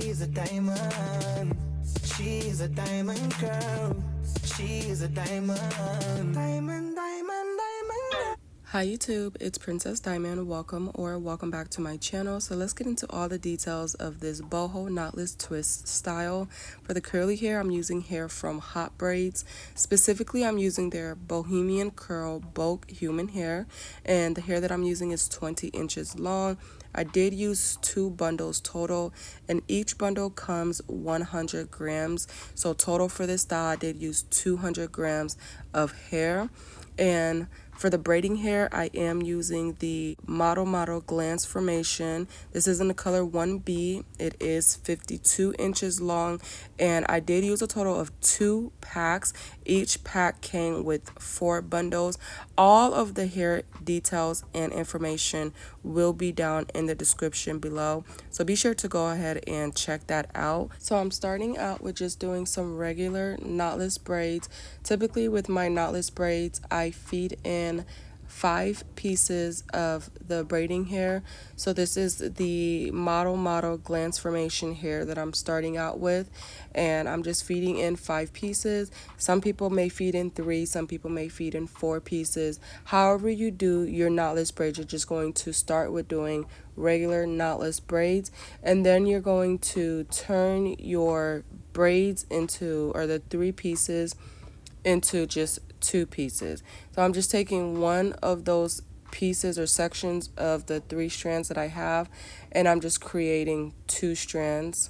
She's a diamond. She's a diamond girl. She's a diamond. Diamond, diamond, diamond. Hi YouTube, it's Princess Diamond. Welcome back to my channel. So let's get into all the details of this boho knotless twist style. For the curly hair, I'm using hair from Hotbraids. Specifically, I'm using their Bohemian curl bulk human hair, and the hair that I'm using is 20 inches long. I did use 2 bundles total, and each bundle comes 100 grams. So total for this style, I did use 200 grams of hair. And for the braiding hair, I am using the Model Glance Formation. This is in the color 1B. It is 52 inches long, and I did use a total of 2 packs. Each pack came with 4 bundles. All of the hair details and information will be down in the description below, so be sure to go ahead and check that out. So I'm starting out with just doing some regular knotless braids. Typically with my knotless braids, I feed in 5 pieces of the braiding hair. So this is the Model Glance Formation hair that I'm starting out with, and I'm just feeding in 5 pieces. Some people may feed in 3, some people may feed in 4 pieces. However you do your knotless braids, you're just going to start with doing regular knotless braids, and then you're going to turn your braids into, or the 3 pieces into just 2 pieces. So I'm just taking one of those pieces or sections of the 3 strands that I have, and I'm just creating 2 strands.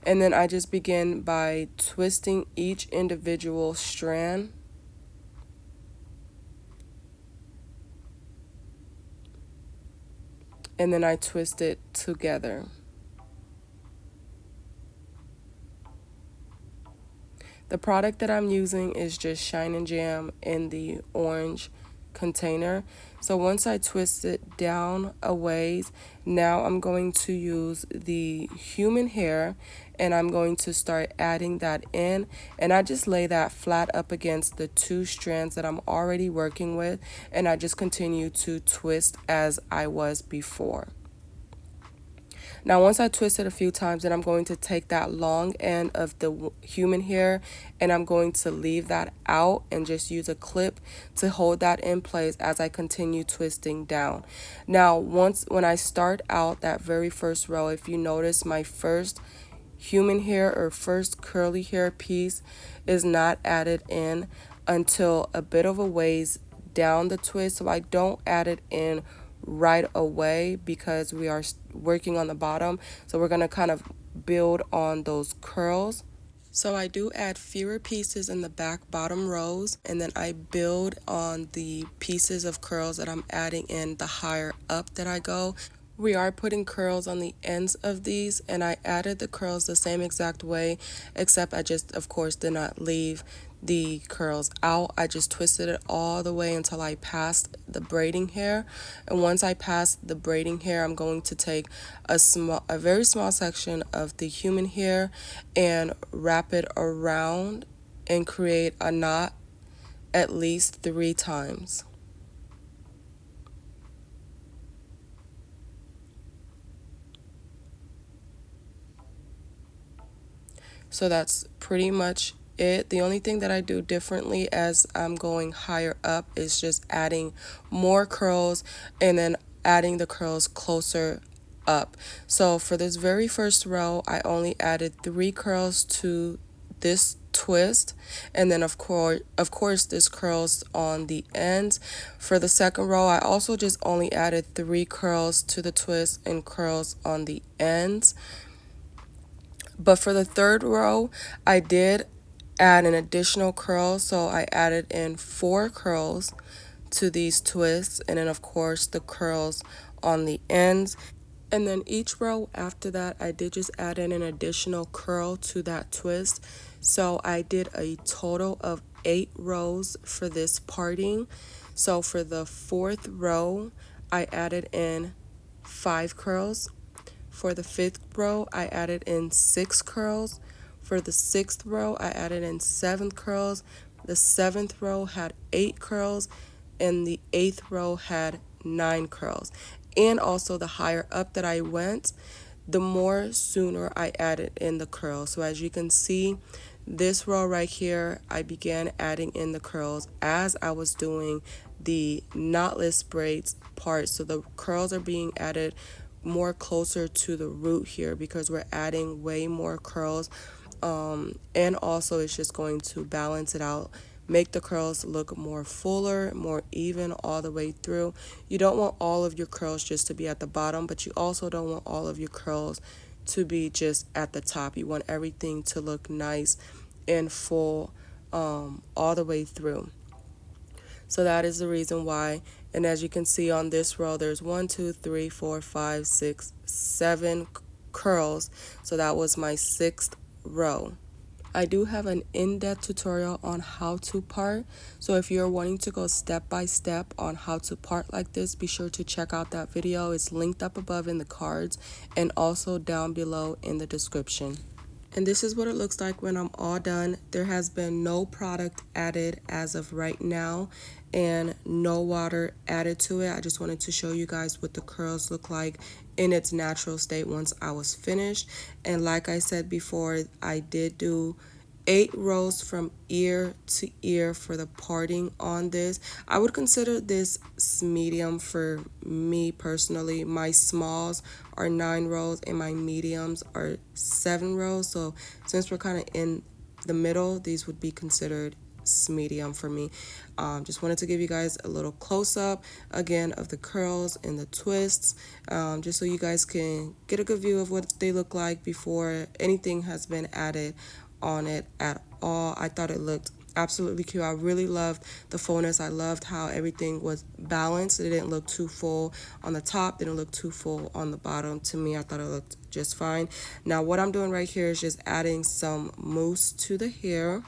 And then I just begin by twisting each individual strand. And then I twist it together. The product that I'm using is just Shine and Jam in the orange container. So once I twist it down a ways, now I'm going to use the human hair, and I'm going to start adding that in, and I just lay that flat up against the 2 strands that I'm already working with, and I just continue to twist as I was before. Now once I twist it a few times, then I'm going to take that long end of the human hair, and I'm going to leave that out and just use a clip to hold that in place as I continue twisting down. Now when I start out that very first row, if you notice, my first human hair or first curly hair piece is not added in until a bit of a ways down the twist. So I don't add it in right away because we are working on the bottom, so we're going to kind of build on those curls. So I do add fewer pieces in the back bottom rows, and then I build on the pieces of curls that I'm adding in the higher up that I go. We are putting curls on the ends of these, and I added the curls the same exact way, except I just, of course, did not leave the curls out. I just twisted it all the way until I passed the braiding hair. And once I pass the braiding hair, I'm going to take a very small section of the human hair and wrap it around and create a knot at least 3 times. So that's pretty much it. The only thing that I do differently as I'm going higher up is just adding more curls and then adding the curls closer up. So for this very first row, I only added 3 curls to this twist, and then of course this curls on the ends. For the second row, I also just only added 3 curls to the twist and curls on the ends. But for the third row, I did add an additional curl, so I added in 4 curls to these twists, and then of course the curls on the ends. And then each row after that, I did just add in an additional curl to that twist. So I did a total of 8 rows for this parting. So for the 4th row, I added in 5 curls. For the 5th row, I added in 6 curls. For the 6th row, I added in 7 curls. The 7th row had 8 curls, and the 8th row had 9 curls. And also the higher up that I went, the more sooner I added in the curls. So as you can see, this row right here, I began adding in the curls as I was doing the knotless braids part. So the curls are being added more closer to the root here because we're adding way more curls. And also it's just going to balance it out, make the curls look more fuller, more even all the way through. You don't want all of your curls just to be at the bottom, but you also don't want all of your curls to be just at the top. You want everything to look nice and full all the way through. So that is the reason why. And as you can see on this row, there's 1, 2, 3, 4, 5, 6, 7 curls. So that was my 6th row. I do have an in-depth tutorial on how to part, so if you're wanting to go step by step on how to part like this, be sure to check out that video. It's linked up above in the cards and also down below in the description. And this is what it looks like when I'm all done. There has been no product added as of right now and no water added to it. I just wanted to show you guys what the curls look like in its natural state once I was finished. And like I said before, I did do 8 rows from ear to ear for the parting on this. I would consider this medium for me personally. My smalls are 9 rows and my mediums are 7 rows. So since we're kind of in the middle, these would be considered medium for me. Just wanted to give you guys a little close-up again of the curls and the twists, just so you guys can get a good view of what they look like before anything has been added on it at all. I thought it looked absolutely cute. I really loved the fullness. I loved how everything was balanced. It didn't look too full on the top, didn't look too full on the bottom. To me, I thought it looked just fine. Now what I'm doing right here is just adding some mousse to the hair.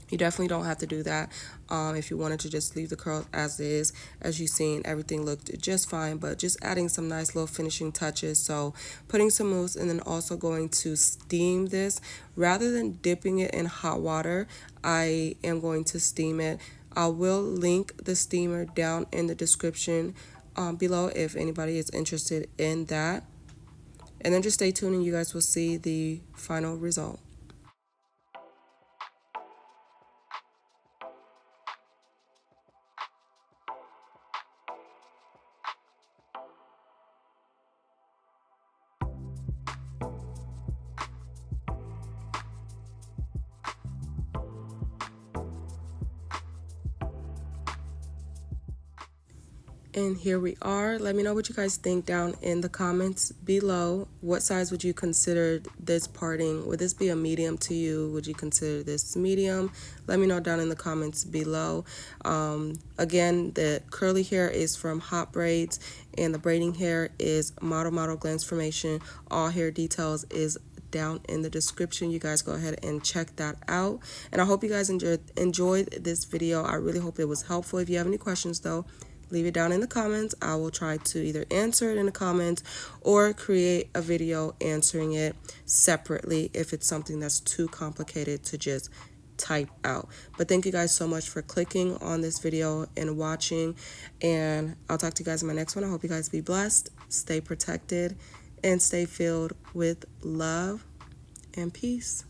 You definitely don't have to do that if you wanted to just leave the curls as is. As you've seen, everything looked just fine, but just adding some nice little finishing touches. So putting some mousse and then also going to steam this. Rather than dipping it in hot water, I am going to steam it. I will link the steamer down in the description below if anybody is interested in that. And then just stay tuned and you guys will see the final result. And here we are. Let me know what you guys think down in the comments below. What size would you consider this parting? Would this be a medium to you? Would you consider this medium? Let me know down in the comments below. Again, the curly hair is from Hotbraids and the braiding hair is Model Glance Formation. All hair details is down in the description. You guys go ahead and check that out. And I hope you guys enjoyed this video. I really hope it was helpful. If you have any questions though, leave it down in the comments. I will try to either answer it in the comments or create a video answering it separately if it's something that's too complicated to just type out. But thank you guys so much for clicking on this video and watching, and I'll talk to you guys in my next one. I hope you guys be blessed, stay protected, and stay filled with love and peace.